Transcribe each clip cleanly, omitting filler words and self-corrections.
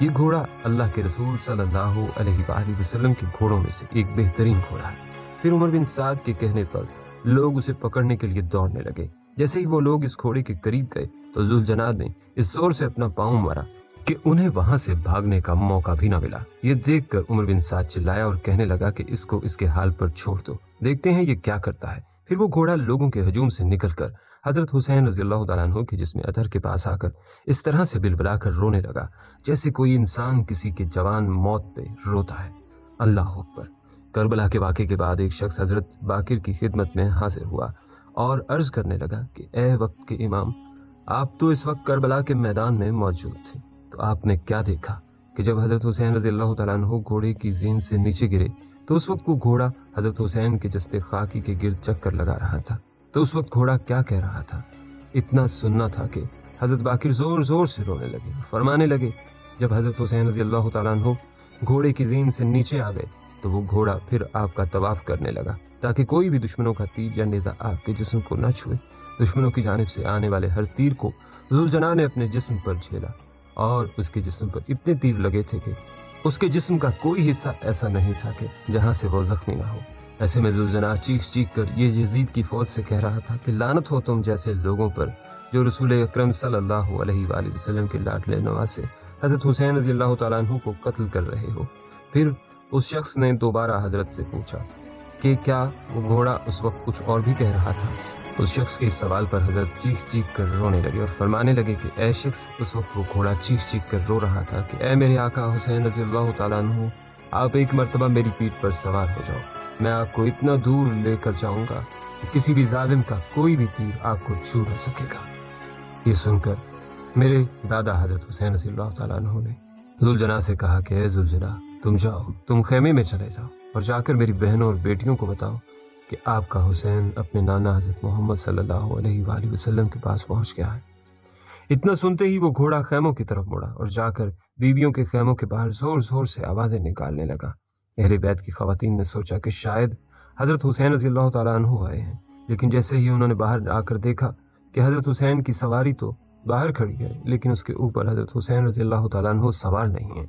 یہ گھوڑا اللہ کے رسول صلی اللہ علیہ وآلہ وسلم کے گھوڑوں میں سے ایک بہترین گھوڑا ہے۔ پھر عمر بن سعد کے کہنے پر لوگ اسے پکڑنے کے لیے دوڑنے لگے۔ جیسے ہی وہ لوگ اس گھوڑے کے قریب گئے تو ذوالجناح نے اس زور سے اپنا پاؤں مارا کہ انہیں وہاں سے بھاگنے کا موقع بھی نہ ملا۔ یہ دیکھ کر عمر بن سعد چلایا اور کہنے لگا کہ اس کو اس کے حال پر چھوڑ دو، دیکھتے ہیں یہ کیا کرتا ہے۔ پھر وہ گھوڑا لوگوں کے ہجوم سے نکل کر حضرت حسین رضی اللہ تعالیٰ عنہ کے جسم اطہر کے پاس آ کر اس طرح سے بلبلا کر رونے لگا جیسے کوئی انسان کسی کے جوان موت پہ روتا ہے۔ اللہ اکبر۔ کربلا کے واقعے کے بعد ایک شخص حضرت باقر کی خدمت میں حاضر ہوا اور عرض کرنے لگا کہ اے وقت کے امام، آپ تو اس وقت کربلا کے میدان میں موجود تھے، تو آپ نے کیا دیکھا کہ جب حضرت حسین رضی اللہ تعالیٰ عنہ گھوڑے کی زین سے نیچے گرے تو اس وقت وہ گھوڑا حضرت حسین کے جستے خاکی کے گرد چکر لگا رہا تھا؟ تو اس وقت گھوڑا کیا کہہ رہا تھا؟ اتنا سننا تھا کہ حضرت باقر زور زور سے رونے لگے، فرمانے لگے جب حضرت حسین رضی اللہ تعالیٰ عنہ گھوڑے کی زین سے نیچے آ گئے تو وہ گھوڑا پھر آپ کا طواف کرنے لگا تاکہ کوئی بھی دشمنوں کا تیر یا نیزہ آپ کے جسم کو نہ چھوئے۔ دشمنوں کی جانب سے آنے والے ہر تیر کو ذوالجناح نے اپنے جسم پر جھیلا اور اس کے جسم پر اتنے تیر لگے تھے کہ اس کے جسم کا کوئی حصہ ایسا نہیں تھا کہ جہاں سے وہ زخمی نہ ہو۔ ایسے میں ذوالجناح چیخ چیخ کر یہ یزید کی فوج سے کہہ رہا تھا کہ لعنت ہو تم جیسے لوگوں پر جو رسول اکرم صلی اللہ علیہ وآلہ وسلم کے لاڈلے نواسے حضرت حسین رضی اللہ تعالیٰ عنہ کو قتل کر رہے ہو۔ پھر اس شخص نے دوبارہ حضرت سے پوچھا کہ کیا وہ گھوڑا اس وقت کچھ اور بھی کہہ رہا تھا؟ اس شخص کے اس سوال پر حضرت چیخ چیخ کر رونے لگے اور فرمانے لگے کہ اے شخص، اس وقت وہ گھوڑا چیخ چیخ کر رو رہا تھا کہ اے میرے آقا حسین رضی اللہ تعالیٰ عنہ، آپ ایک مرتبہ میری پیٹھ پر سوار ہو جاؤ، میں آپ کو اتنا دور لے کر جاؤں گا کہ کسی بھی ظالم کا کوئی بھی تیر آپ کو چھو نہ سکے گا۔ یہ سن کر میرے دادا حضرت حسین رضی اللہ تعالیٰ عنہ نے ذوالجناح سے کہا کہ اے ذوالجناح، تم جاؤ، تم خیمے میں چلے جاؤ اور جا کر میری بہنوں اور بیٹیوں کو بتاؤ کہ آپ کا حسین اپنے نانا حضرت محمد صلی اللہ علیہ وآلہ وسلم کے پاس پہنچ گیا ہے۔ اتنا سنتے ہی وہ گھوڑا خیموں کی طرف مڑا اور جا کر بیویوں کے خیموں کے باہر زور زور سے آوازیں نکالنے لگا۔ اہل بیت کی خواتین نے سوچا کہ شاید حضرت حسین رضی اللہ تعالیٰ عنہ آئے ہیں، لیکن جیسے ہی انہوں نے باہر آ کر دیکھا کہ حضرت حسین کی سواری تو باہر کھڑی ہے لیکن اس کے اوپر حضرت حسین رضی اللہ تعالیٰ عنہ سوار نہیں ہیں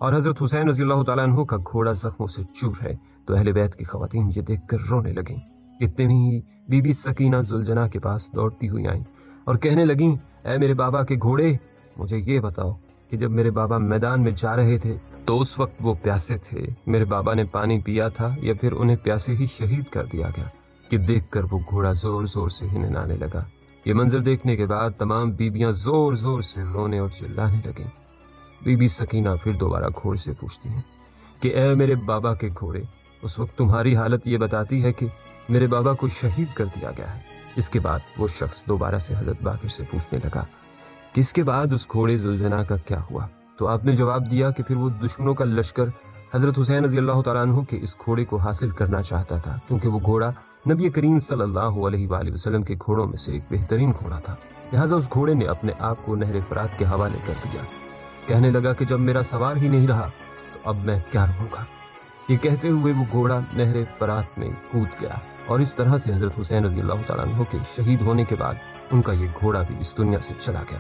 اور حضرت حسین رضی اللہ تعالیٰ عنہ کا گھوڑا زخموں سے چور ہے، تو اہل بیت کی خواتین یہ دیکھ کر رونے لگیں۔ اتنے ہی بی بی سکینہ ذوالجناح کے پاس دوڑتی ہوئی آئیں اور کہنے لگیں اے میرے بابا کے گھوڑے، مجھے یہ بتاؤ کہ جب میرے بابا میدان میں جا رہے تھے تو اس وقت وہ پیاسے تھے، میرے بابا نے پانی پیا تھا یا پھر انہیں پیاسے ہی شہید کر دیا گیا؟ کہ دیکھ کر وہ گھوڑا زور زور سے ہنہنانے لگا۔ یہ منظر دیکھنے کے بعد تمام بیبیاں زور زور سے رونے اور چلانے لگیں۔ بی بی سکینہ پھر دوبارہ گھوڑے سے پوچھتی ہیں کہ اے میرے بابا کے گھوڑے، اس وقت تمہاری حالت یہ بتاتی ہے کہ میرے بابا کو شہید کر دیا گیا ہے۔ اس کے بعد وہ شخص دوبارہ سے حضرت باقر سے پوچھنے لگا کہ اس کے بعد اس گھوڑے ذوالجناح کا کیا ہوا؟ تو آپ نے جواب دیا کہ پھر وہ دشمنوں کا لشکر حضرت حسین رضی اللہ تعالیٰ عنہ کے اس گھوڑے کو حاصل کرنا چاہتا تھا، کیونکہ وہ گھوڑا نبی کریم صلی اللہ علیہ وآلہ وسلم کے گھوڑوں میں سے ایک بہترین گھوڑا تھا، لہٰذا اس گھوڑے نے اپنے آپ کو نہر فرات کے حوالے کر دیا۔ کہنے لگا کہ جب میرا سوار ہی نہیں رہا تو اب میں کیا رہوں گا؟ یہ کہتے ہوئے وہ گھوڑا نہر فرات میں کود گیا اور اس طرح سے حضرت حسین رضی اللہ تعالیٰ عنہ کے شہید ہونے کے بعد ان کا یہ گھوڑا بھی اس دنیا سے چلا گیا۔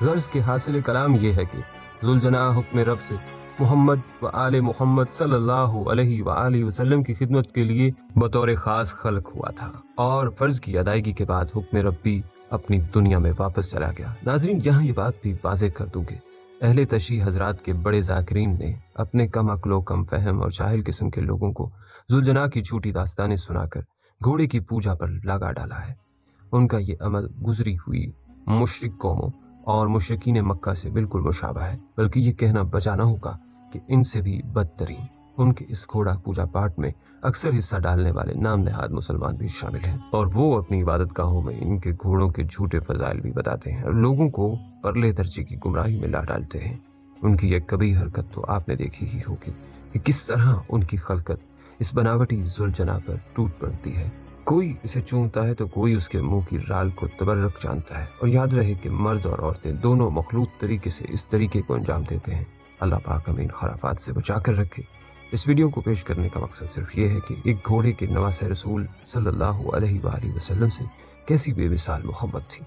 غرض کے حاصل کلام یہ ہے کہ ذوالجناح حکم رب سے محمد و آل محمد صلی اللہ علیہ وآلہ وسلم کی خدمت کے لیے بطور خاص خلق ہوا تھا اور فرض کی ادائیگی کے بعد حکم ربی اپنی دنیا میں واپس چلا گیا۔ ناظرین، یہاں یہ بات بھی واضح کر دوں کہ اہل تشیع حضرات کے بڑے ذاکرین نے اپنے کم عقل و کم فہم اور جاہل قسم کے لوگوں کو ذوالجناح کی جھوٹی داستانیں سنا کر گھوڑے کی پوجا پر لگا ڈالا ہے۔ ان کا یہ عمل گزری ہوئی مشرک قوموں اور مشرکین مکہ سے بالکل مشابہ ہے، بلکہ یہ کہنا بجا نہ ہوگا کہ ان سے بھی بدترین ان کے اس گھوڑا پوجا پاٹ میں اکثر حصہ ڈالنے والے نام نہاد مسلمان بھی شامل ہیں، اور وہ اپنی عبادت گاہوں میں ان کے گھوڑوں کے جھوٹے فضائل بھی بتاتے ہیں اور لوگوں کو پرلے درجے کی گمراہی میں لا ڈالتے ہیں۔ ان کی یہ کبھی حرکت تو آپ نے دیکھی ہی ہوگی کہ کس طرح ان کی خلقت اس بناوٹی ذوالجناح پر ٹوٹ پڑتی ہے۔ کوئی اسے چومتا ہے تو کوئی اس کے منہ کی رال کو تبرک جانتا ہے، اور یاد رہے کہ مرد اور عورتیں دونوں مخلوط طریقے سے اس طریقے کو انجام دیتے ہیں۔ اللہ پاک ہمیں ان خرافات سے بچا کر رکھے۔ اس ویڈیو کو پیش کرنے کا مقصد صرف یہ ہے کہ ایک گھوڑے کے نواس رسول صلی اللہ علیہ وآلہ وسلم سے کیسی بے مثال محبت تھی،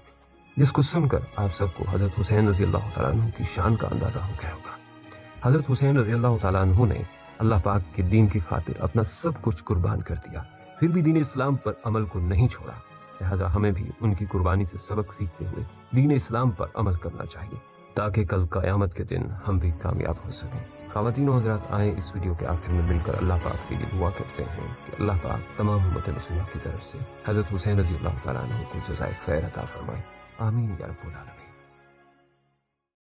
جس کو سن کر آپ سب کو حضرت حسین رضی اللہ تعالیٰ عنہ کی شان کا اندازہ ہو گیا ہوگا۔ حضرت حسین رضی اللہ تعالیٰ عنہ نے اللہ پاک کے دین کی خاطر اپنا سب کچھ قربان کر دیا، پھر بھی دین اسلام پر عمل کو نہیں چھوڑا۔ لہٰذا ہمیں بھی ان کی قربانی سے سبق سیکھتے ہوئے دین اسلام پر عمل کرنا چاہیے تاکہ کل قیامت کے دن ہم بھی کامیاب ہو سکیں۔ خواتین و حضرات، آئیں اس ویڈیو کے آخر میں مل کر اللہ پاک سے یہ دعا کرتے ہیں کہ اللہ پاک تمام امت مسلمہ کی طرف سے حضرت حسین رضی اللہ تعالیٰ عنہ کو جزائے خیر عطا فرمائے۔ آمین یا رب العالمین۔